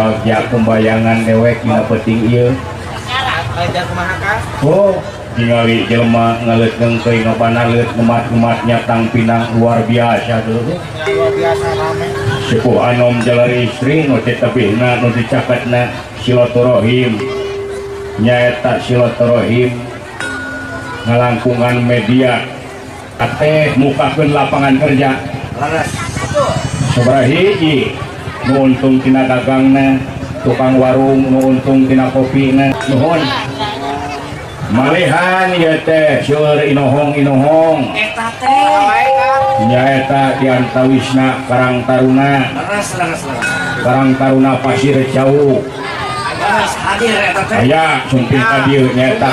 bagja pembayangan dewek dina peuting ieu. Oh, ningali jelema ngaleutkeun teuing ngabanareut ngemat-ngematnya tang pinang luar biasa tuh. Luar biasa rame. Sepuh anom jalari istri nu tebihna nu dicaketna silaturahim. Nyaeta silaturahim ngalangkungan media ate mukakeun lapangan kerja. Laras. Sabaraha hiji nu untung tina dagangna, tukang warung nu untung tina kopina. Nuhun. Malihan ieu teh seueur inohong-inohong. Eta teh. Nyaeta diantawisna Karang Taruna. Laras. Karang Taruna Pasir Jauh. Laras hadir eta teh. Aya sumping ka dieu nyaeta.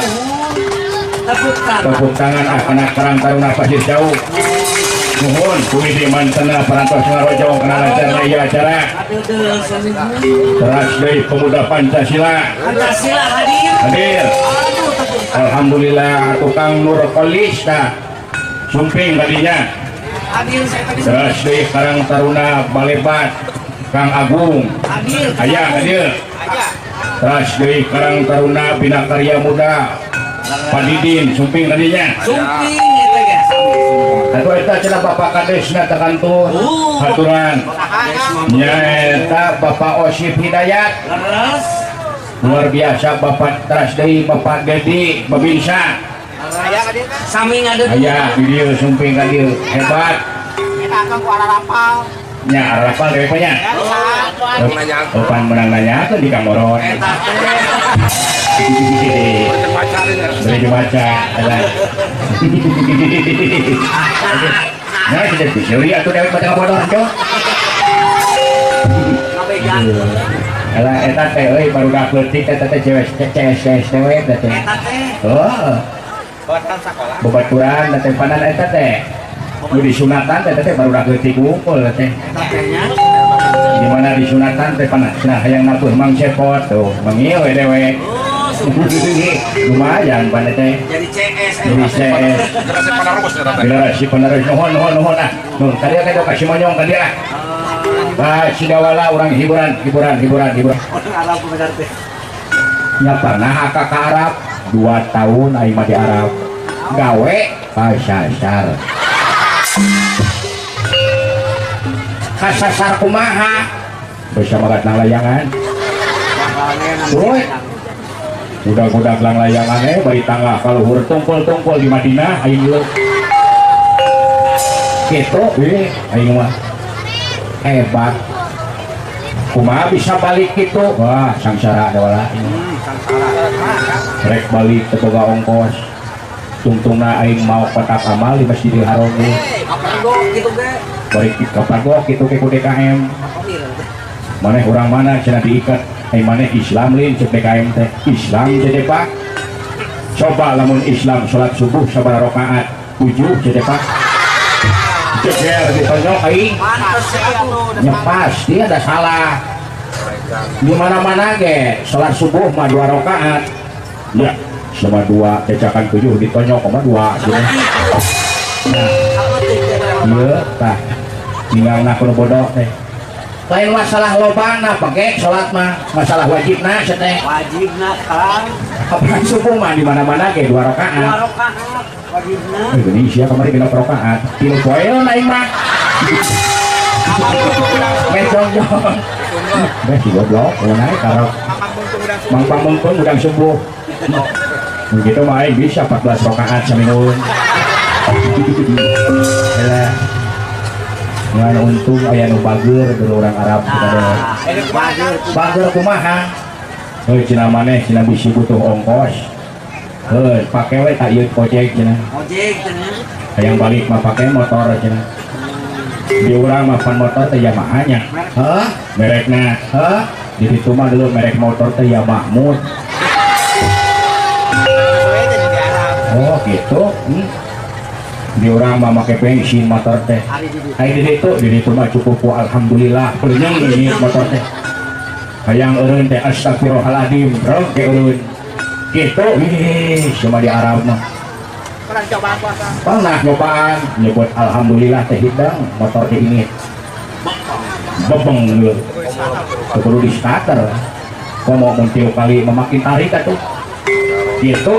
Tepuk tangan anak Karang Taruna Pasir Jauh. Nuhun kuwi di mantena parantos ngarojo kana lancar ieu acara. Teras deui pemuda Pancasila. Pancasila hadir. Hadir. Alhamdulillah tukang Nur Kolista sumping tadinya. Hadir saya tadi. Teras deui Karang Taruna Balebat Kang Agung. Hadir. Aya hadir. Aya. Teras deui Karang Taruna Bina Karya Muda Pak Didin sumping tadinya. Sumping eta ge. Atuh eta cenah Bapak Kadesna tekantun haturan. Nyaeta Bapak Osip Hidayat. Laras. Luar biasa Bapak teras deui Bapak Dedi Babinsa. Aya ka dieu teh. Sami ngadeup. Aya di dieu sumping ka dieu hebat. Eta akan ku arah rapal. Nya rapal dewe nya. Opan menang nanya di Kamoron. Eta teh. Boleh dibaca ada. Nah, tidak bisa lihat tuh Dewi baca kabodor jo. Ngabegan. Alah eta teh euy barudak leutik eta teh cewek dewe eta teh. Eta teh. Oh, Buatan sekolah. babaturan da teh panan eta teh. Nu disunatan teh teh barudak leutik ngumpul teh. Eta tehnya. Di mana disunatan teh panas. Nah, hayang napuh Mang Cepot tuh, Mang ieu we dewe. Lumayan pada teh. Jadi CS. Jadi CS. Generasi penerus nuhun ah. Nuhun kadia teh kasih monyong kadia. Bah sidawala urang hiburan. Arab bener teh. Nya pernah ka Arab 2 tahun aing mah di Arab. Gawe kasasar. Kasasar kumaha? Bisa magat nang layangan. Tuh. Budak-budak lang layangan bari tangga kaluhur tumpul-tumpul di Madinah aing leuh. Kitu aing mah hebat. Kumaha bisa balik kitu? Wah, sangsara da wala. Rek balik teu boga ongkos. Tungtungna aing mau kotak amal di Masjidil Haram ieu. Kapargo kitu ge. Bari kapargo kitu ke ku DKM. Maneh urang mana cenah diikat. Maneh Islam lin cek DKM teh Islam jadi Pak. Coba lamun Islam sholat subuh sabaraha rakaat 7 jadi Pak. Ceker ditonjok aing. Ya pasti ada salah. Di mana-mana ge sholat subuh mah 2 rakaat. Ya, sama 2 cecakan 7 ditonjok mah 2 gitu. Nah, ieu tah tinggalna kudu bodoh teh. Lain masalah lobana pakai sholat mah masalah wajibna seteh Wajibna Kang. kapan subuh mah di mana-mana ke 2 rakaat 2 rakaat wajibna. Indonesia kemarin 3 rakaat 3 poin lain mah mencong-cong si goblok naik karo mangpang mengkon udang subuh begitu mah bisa 14 rakaat saminun ya ngan untung aya nu bager dulu orang Arab bager kumaha heuh cenah maneh cenah bisi butuh ongkos heuh pake we tak ieu ojek cenah Ojek cenah. hayang balik mah pake motor cenah di urang mah pan motor teh Yamaha nya heuh merekna heuh di ditu mah dulu merek motor teh Yamaha oh gitu di orang mah make bensin motor teh hari di situ mah cukup alhamdulillah penyeng ini motor teh hayang eureun teh astagfirullahaladzim rong ke eureun gitu cuma di Arab mah Pernah cobaan puasa? pernah nyobaan nyebut alhamdulillah teh hidang motor teh ini bebeng dulu perlu di starter kok mau muncul kali memakin tarik tuh gitu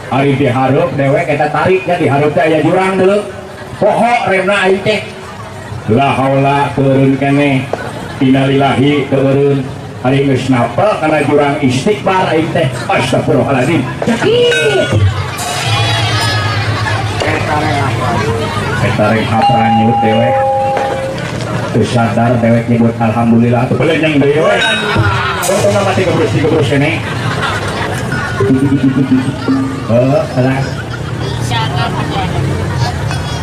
hari diharap dewek kita tariknya diharap ya jurang dulu pohok remna aing teh la haula turun kene innalillahi turun hari geus napal karena jurang istighfar aing teh astagfirullahaladzim eta rek hapranyut dewek teu sadar dewek nyebut alhamdulillah tuh belenyang dewek untuk nama tiga berus ini alah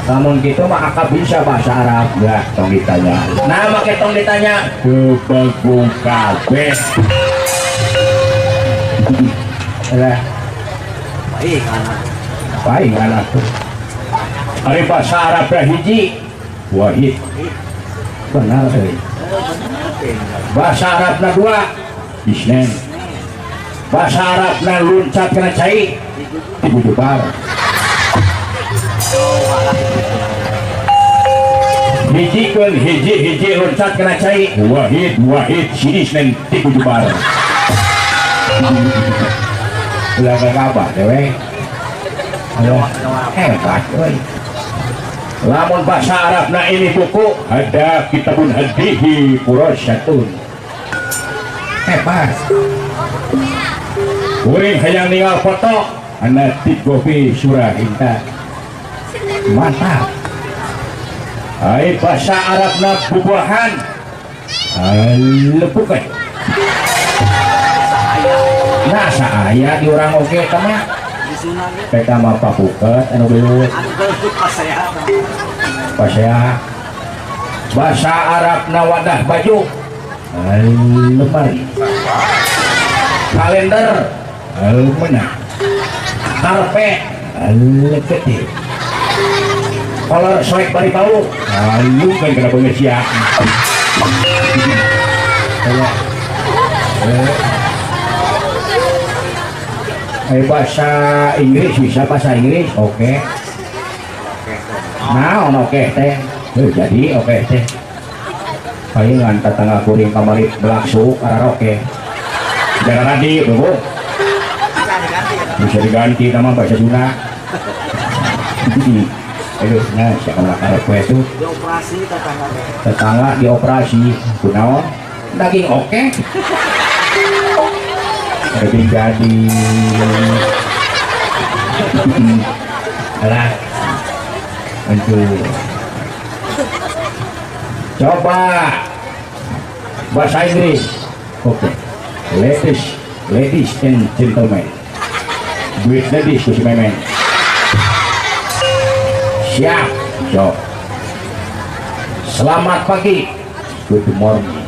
namun gitu mah akab bisa bahasa Arab gak tong ditanya nah make tong ditanya kebagung kabeh alah baik anak tuh hari bahasa Arab hiji wahid benar sih bahasa Arab na dua isnen bahasa Arab na luncat kena cai ibu jebar hiji loncat kena cai wahid sinis nen tipu jebar ulah apa dewe hebat woy lamun bahasa Arab na ini buku ada kitabun hadihi kurosyatun hebat kuring hayang ninggal foto anak tigopi surah inta mantap ay bahasa Arab na bubuahan lepukan nah saya di orang oke kama kita mah papuket anu belut pasaya bahasa Arab na wadah baju lemari kalender menang karpet kecil kolor soek bari bau lu kan kena pengesia bahasa Inggris bisa bahasa Inggris oke nah oke teh jadi oke teh palingan tetangga kuring kamari belaksu karaoke jangan tadi bro bisa diganti nama bahasa Sunda aduh nah siapa makan request itu tetangga dioperasi kunaon daging oke daging jadi alah untuk coba bahasa Inggris oke ladies and gentlemen with ladies to men siap so selamat pagi good morning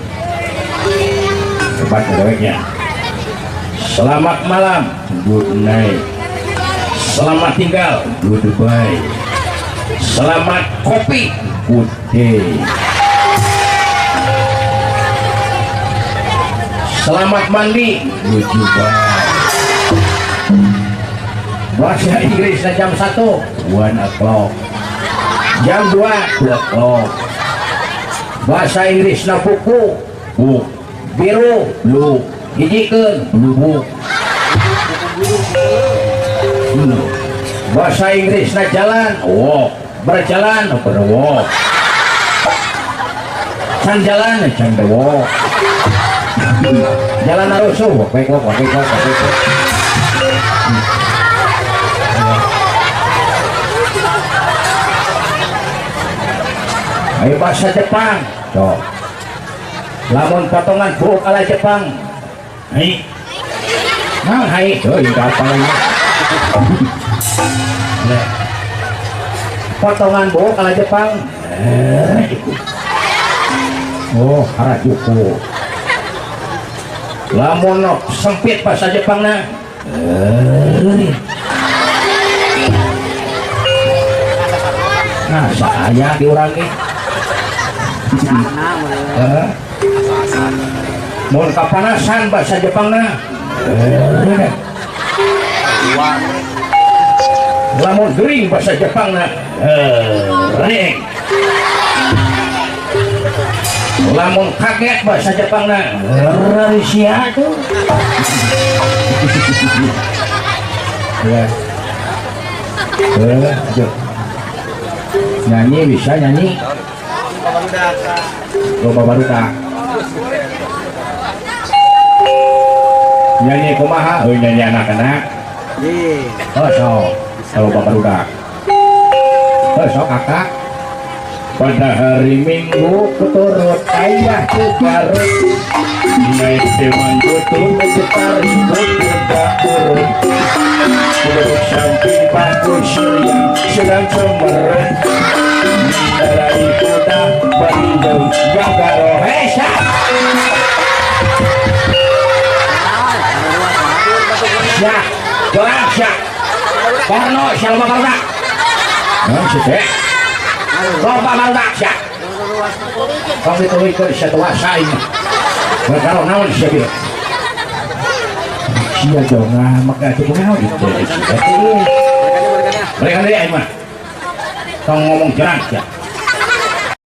hebat deweknya selamat malam good night selamat tinggal goodbye selamat kopi good day selamat mandi goodbye bahasa Inggris jam 1 1 o'clock jam 2 2 o'clock bahasa Inggris na buku book biru blue hijikeun blue book bahasa Inggris na jalan walk berjalan berwalk can jalan can walk jalan arusuh walk ayo bahasa Jepang so lamun potongan buruk ala Jepang hai nah hai tuh ini apa lagi potongan buruk ala Jepang oh harajuku lamun sempit bahasa Jepang nah nah saya diurangi mohon kapanasan bahasa Jepang na lamun gering bahasa Jepang na ring lamun kaget bahasa Jepang na Rasia tuh ya ayo. Nyanyi bisa nyanyi loba barudak nyanyi kumaha nyanyi anak-anak sok loba barudak sok kakak pada hari Minggu keturut ayah kegarut naik dewan butuh sekitar ribut tidak turun duduk samping paku yang sedang cemerut mendarai kuda bandung gagaro hesa syak doang syak porno siapa barudak sih loba barudak syak kau dituliskan satu wasa ini kalau naon siya bilang siya dong maka itu naon itu mereka dia mah kau ngomong jerang syak